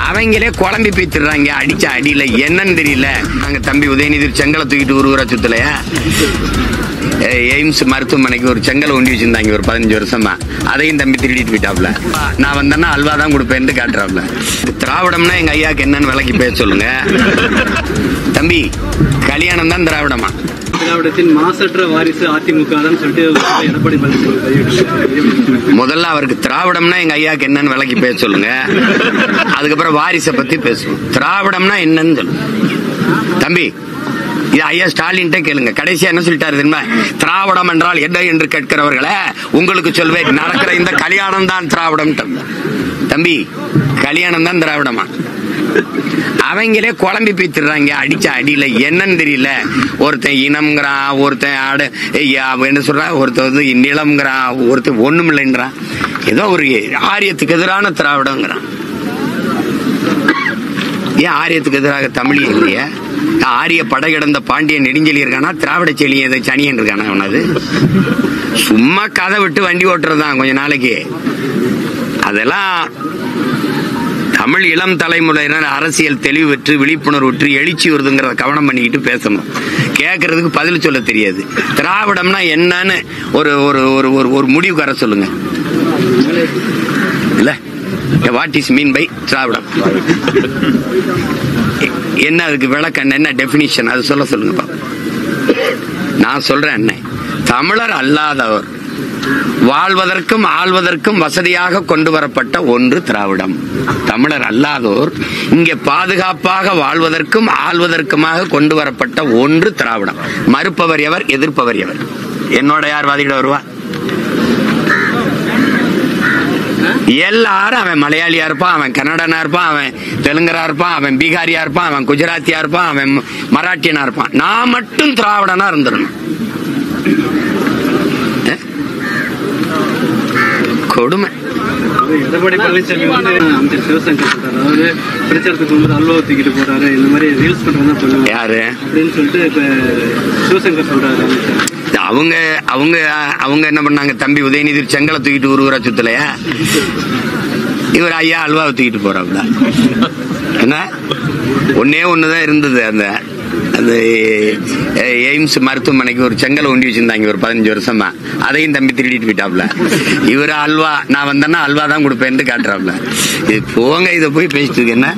அவங்களே குழம்பி பேத்துறாங்க அடிச்ச அடியில என்னன்னு தெரியல. நாங்க தம்பி உதயநிதி செங்கலை தூக்கிட்டு ஊரா சுத்தலையா? எய்ம்ஸ் மருத்துவமனைக்கு ஒரு செங்கல் ஒண்டி வச்சிருந்தாங்க ஒரு 15 வருஷமா. அதையும் தம்பி திருடிட்டு போயிட்டாப்ல. நான் வந்தேன்னா அல்வா தான் கொடுப்பேன்னு காட்டுறாப்ல. திராவிடம்னா எங்க ஐயாக்கு என்னன்னு விலைக்கு பேச சொல்லுங்க தம்பி. கல்யாணம் தான் திராவிடமா? திராவிடத்தின் மாசற்ற வாரிசு அதிமுக தான் சொல்லிட்டு எடப்பாடி பழனிசாமி. முதல்ல அவருக்கு திராவிடம்னா எங்க ஐயாக்கு என்னன்னு விலைக்கு பேச சொல்லுங்க. அதுக்கப்புறம் வாரிசை பத்தி பேசுவோம். திராவிடம்னா என்னன்னு சொல்லுங்க தம்பி. இது ஐயா ஸ்டாலின் கேளுங்க. கடைசியா என்ன சொல்லிட்டாரு தெரியுமா? திராவிடம் என்றால் என்ன என்று கேட்கிறவர்களே உங்களுக்கு சொல்வேன், நடக்கிற இந்த கல்யாணம் தான் திராவிடம். தம்பி கல்யாணம் தான் திராவிடமா? அவங்களே குழம்பி பேத்துறாங்க அடிச்ச அடியில என்னன்னு தெரியல. ஒருத்தன் இனம்ங்கிறான், ஒருத்தன் என்ன சொல்றான், ஒருத்தன் நிலம்ங்கிறான், ஒருத்தன் ஒண்ணும் இல்லைன்றான். ஏதோ ஒரு ஆரியத்துக்கு எதிரான திராவிடங்கிறான். ஏன் ஆரியத்துக்கு எதிராக தமிழ் இல்லையா? ஆரிய படை கிடந்த பாண்டியன் நெடுஞ்செலி இருக்கானா? திராவிட செலியன் சனியன் இருக்கானா? அவனது சும்மா கதை விட்டு வண்டி ஓட்டுறதுதான் கொஞ்ச நாளைக்கு. அதெல்லாம் தமிழ் இளம் தலைமுறையினர் அரசியல் தெளிவு பெற்று விழிப்புணர்வு பெற்று எழுச்சி வருதுங்கிறத கவனம் பண்ணிக்கிட்டு பேசணும். கேட்கறதுக்கு பதில் சொல்ல தெரியாது. திராவிடம்னா என்னன்னு ஒரு ஒரு ஒரு ஒரு முடிவுக்கு வர சொல்லுங்க. இல்ல வாட் இஸ் மீன் பை திராவிடம்? என்ன அதுக்கு விளக்கம், என்ன டெபினிஷன் அது சொல்ல சொல்லுங்க. நான் சொல்றேன், என்ன தமிழர் அல்லாதவர் வாழ்வதற்கும் ஆள்வதற்கும் வசதியாக கொண்டு வரப்பட்ட ஒன்று திராவிடம். தமிழர் அல்லாதோர் இங்கே பாதுகாப்பாக வாழ்வதற்கும் ஆள்வதற்குமாக கொண்டு வரப்பட்ட ஒன்று திராவிடம். மறுப்பவர் எவர், எதிர்ப்பவர் எவர்? என்னோட யார் வாதிட வருவா? எல்லாரும் அவன் மலையாளியா இருப்பான், அவன் கன்னடனா இருப்பான், அவன் தெலுங்கரா இருப்பான், அவன் பீகாரியா இருப்பான், அவன் குஜராத்தியா இருப்பான், அவன் மராட்டியனா இருப்பான். நான் மட்டும் திராவிடனா இருந்துடணும். கொடுமை. எடப்பாடி பழனிசாமி வந்து அமைச்சர் சிவசங்கர் சொல்றாரு, அதாவது பிரச்சாரத்துக்கு வந்து அல்வா தூக்கிட்டு போறாரு, இந்த மாதிரி ரீல்ஸ் பண்றதா சொல்லுவாங்க யாரு அப்படின்னு சொல்லிட்டு இப்ப சிவசங்கர் சொல்றாரு. அவங்க அவங்க அவங்க என்ன பண்ணாங்க? தம்பி உதயநிதி செங்கலை தூக்கிட்டு ஊரா சுத்தலையா? இவர் ஐயா அல்வாவை தூக்கிட்டு போறாப்ல. என்ன ஒன்னே ஒண்ணுதான் இருந்தது. அந்த எய்ம்ஸ் மருத்துவமனைக்கு ஒரு செங்கல் ஒண்டி வச்சிருந்தாங்க ஒரு 15 வருஷமா. அதையும் தம்பி திருடிட்டு போயிட்டாப்ல. இவரு அல்வா, நான் வந்தேன்னா அல்வா தான் கொடுப்பேன்னு காட்டுறாப்ல. இது போங்க, இதை போய் பேசிட்டு என்ன